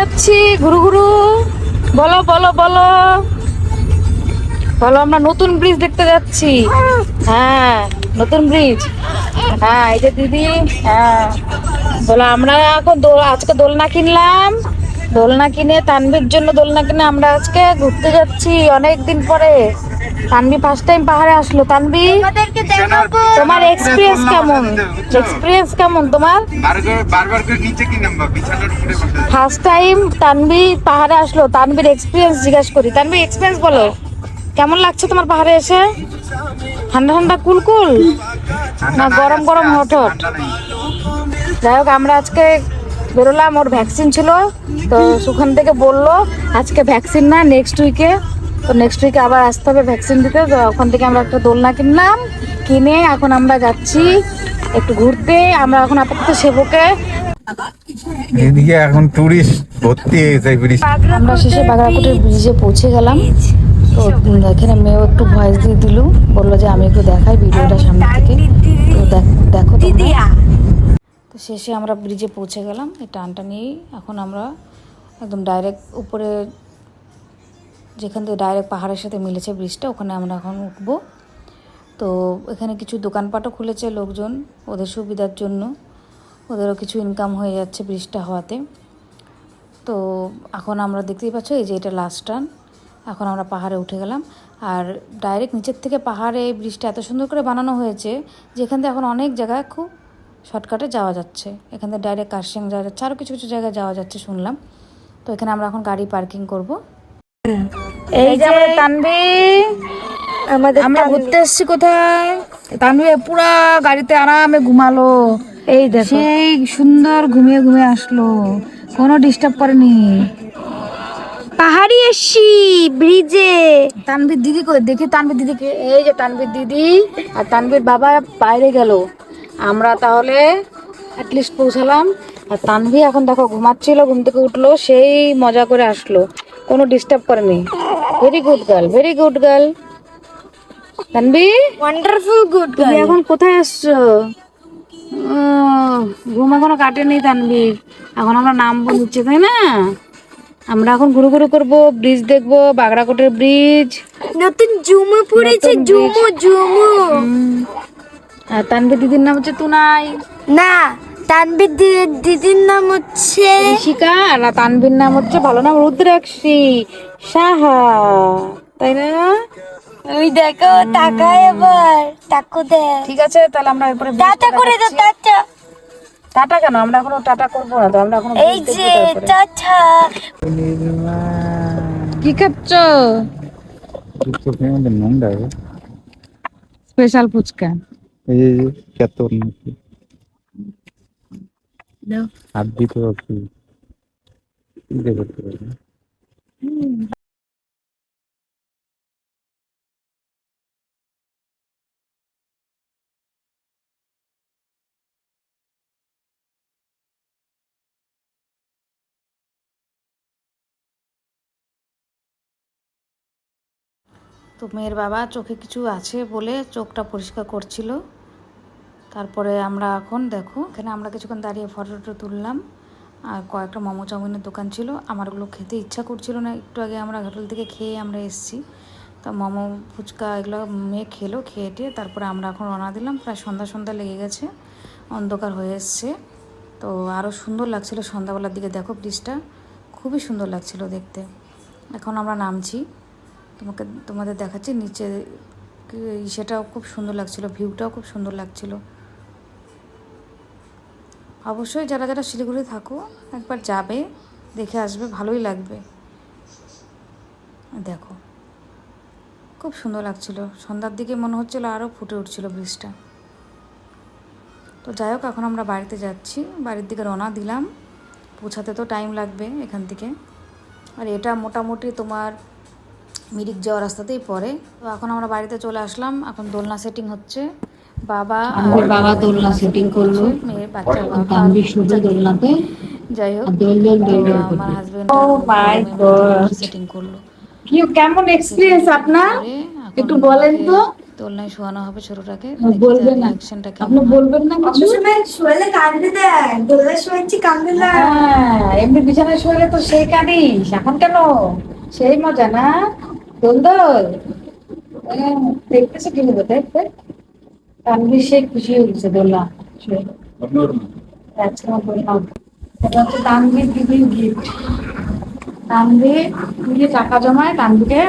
যাচ্ছি ঘুরু ঘুরু। বলো বলো বলো বলো, আমরা নতুন ব্রিজ দেখতে যাচ্ছি। হ্যাঁ, নতুন ব্রিজ। হ্যাঁ, এই যে দিদি। হ্যাঁ, বলো, আমরা এখন আজকে দোলনা কিনলাম। দোলনা কিনে তানভীর জন্য দোলনা কিনে আমরা আজকে ঘুরতে যাচ্ছি অনেক দিন পরে। তানভি ফার্স্ট টাইম পাহাড়ে আসলো। তানভি, তোমার এক্সপিরিয়েন্স কেমন? এক্সপিরিয়েন্স কেমন তোমার? ফার্স্ট টাইম তানভি পাহাড়ে আসলো, তানভির এক্সপিরিয়েন্স জিজ্ঞাসা করি। তানভি, এক্সপিরিয়েন্স বলো, কেমন লাগছে তোমার পাহাড়ে এসে? ঠান্ডা ঠান্ডা কুলকুল না গরম গরম হট হট? যাই হোক, আমরা আজকে বেরোলাম, ওর ভ্যাকসিন ছিল, তো ওখান থেকে বললো আজকে ভ্যাকসিন না, নেক্সট উইকে। তো নেক্সট উইকে আবার আসতে হবে ভ্যাকসিন দিতে। তো ওখান থেকে আমরা একটা দোলনা কিনলাম, কিনে এখন আমরা যাচ্ছি একটু ঘুরতে। আমরা এখন আপাতত সেবকে, এদিকে এখন টুরিস্ট ভর্তি হয়েছে ব্রিজ। আমরা শেষে বাগড়াকোটের ব্রিজে পৌঁছে গেলাম। তো এখানে মেয়েও একটু ভয়েস দিয়ে দিল, বললো যে আমি একটু দেখাই ভিডিওটা সামনে থেকে। তো দেখো তোমরা। তো শেষে আমরা ব্রিজে পৌঁছে গেলাম। এই টানটা নিয়েই এখন আমরা একদম ডাইরেক্ট উপরে, যেখান থেকে ডাইরেক্ট পাহাড়ের সাথে মিলেছে ব্রিজটা, ওখানে আমরা এখন উঠবো। তো এখানে কিছু দোকানপাটও খুলেছে লোকজন, ওদের সুবিধার জন্য, ওদেরও কিছু ইনকাম হয়ে যাচ্ছে ব্রিজটা হওয়াতে। তো এখন আমরা দেখতেই পাচ্ছ, এই যে এটা লাস্ট টার্ন। এখন আমরা পাহাড়ে উঠে গেলাম, আর ডাইরেক্ট নিচের থেকে পাহাড়ে এই ব্রিজটা এত সুন্দর করে বানানো হয়েছে যে এখান থেকে এখন অনেক জায়গায় খুব শর্টকাটে যাওয়া যাচ্ছে। এখান থেকে ডাইরেক্ট কার্শিয়াং যাওয়া যাচ্ছে, আরও কিছু কিছু জায়গায় যাওয়া যাচ্ছে শুনলাম। তো এখানে আমরা এখন গাড়ি পার্কিং করব। এই যে তানভি, আমরা ঘুরতে এসেছি কোথায়? তানভি পুরা গাড়িতে আরামে ঘুমালো, এই দেখো, সেই সুন্দর ঘুমিয়ে ঘুমিয়ে আসলো, কোনো ডিস্টার্ব করেনি। পাহাড়ি এসছি ব্রিজে। তানভীর দিদি কই দেখি, তানভীর দিদিকে। এই যে তানভীর দিদি আর তানভীর বাবা বাইরে গেল, আমরা তাহলে অ্যাটলিস্ট পৌঁছালাম। আর তানভি এখন দেখো ঘুমাচ্ছিল, ঘুম থেকে উঠলো, সেই মজা করে আসলো, কোনো ডিস্টার্ব করেনি। Very good girl, very good girl. Tanvi, wonderful good তুমি এখন কোথায় আসছো? ঘুম এখনো কাটেনি তানভীর, এখন আমরা নামবো নিচে, তাই না? আমরা এখন ঘুরু ঘুরু করবো, ব্রিজ দেখবো, বাগড়াকোটের ব্রিজ। নতুন জুমু পড়েছে, জুমু জুমু। আর তানভীর দিদির নাম হচ্ছে তুনাই। না, তানভীর দিদির নাম হচ্ছে ঋষিকা, আর তানভীর নাম হচ্ছে ভালো নাম রুদ্রাক্ষী সাহা, তাই না? ওই দেখো, তাকায় এবার, তাকু দে। ঠিক আছে, তাহলে আমরা এরপরে টাটা করে দাও, টাটা। টাটা কেন? আমরা এখনো টাটা করবো না তো, আমরা এখন এই যে টাটা। কি খাচ্ছ? নোংরা স্পেশাল ফুচকা। এই কত হাত দিতে পারছি করতে পারি। তো মেয়ের বাবা চোখে কিছু আছে বলে চোখটা পরিষ্কার করছিল। তারপরে আমরা এখন দেখো, এখানে আমরা কিছুক্ষণ দাঁড়িয়ে ফটো টটো তুললাম। আর কয়েকটা মোমো চাউমিনের দোকান ছিল, আমার ওগুলো খেতে ইচ্ছা করছিল না। একটু আগে আমরা হোটেল থেকে খেয়ে আমরা এসেছি, তো মোমো ফুচকা এগুলো মেয়ে খেলো, খেয়ে টেয়ে তারপরে আমরা এখন রওনা দিলাম। প্রায় সন্ধ্যা সন্ধ্যা লেগে গেছে, অন্ধকার হয়ে এসছে। তো আরও সুন্দর লাগছিল সন্ধ্যাবেলার দিকে, দেখো ব্রিজটা খুবই সুন্দর লাগছিল দেখতে। এখন আমরা নামছি, তোমাদের দেখাচ্ছি নিচে, সেটাও খুব সুন্দর লাগছিল, ভিউটাও খুব সুন্দর লাগছিল। অবশ্যই যারা যারা শিলিগুড়ি থাকো একবার যাবে, দেখে আসবে, ভালোই লাগবে। দেখো খুব সুন্দর লাগছিল, সন্ধ্যার দিকে মনে হচ্ছিল আরও ফুটে উঠছিল ব্রিজটা। তো যাই হোক, এখন আমরা বাড়িতে যাচ্ছি, বাড়ির দিকে রওনা দিলাম। পৌঁছাতে তো টাইম লাগবে এখান থেকে, আর এটা মোটামুটি তোমার মিরিক যাওয়ার রাস্তাতেই পড়ে। তো এখন আমরা বাড়িতে চলে আসলাম, এখন দোলনা সেটিং হচ্ছে। বাবা দোলনা সেটিং করলো, মেয়ের বাচ্চা দোলনাতে। যাই হোক, আমার হাজবেন্ড সেটিং করলো। কেমন এক্সপিরিয়েন্স আপনার একটু বলেন তো? দোলনায় শোয়ানো হবে ছোটটাকে। বলবে না, রিয়াকশনটা আপনি কেমন হয়। বলবেন না কিছু। শোয়ালে কান্দে দেয়, দোলে শোয়াচ্ছি কান্দে না। হ্যাঁ, এমনি বিছানায় শুয়ে তো সেই কাঁদিস, এখন কেন? সেই মজা না দোল দোল। দেখতেছে কি হবে, দেখবে কানবি, সে খুশি হয়ে গেছে দোলনা শুয়ে। আজকে আমার বললাম এটা হচ্ছে তানভীর দিদির গিফট। তানভীর দিদি টাকা জমায়, তানভীরকে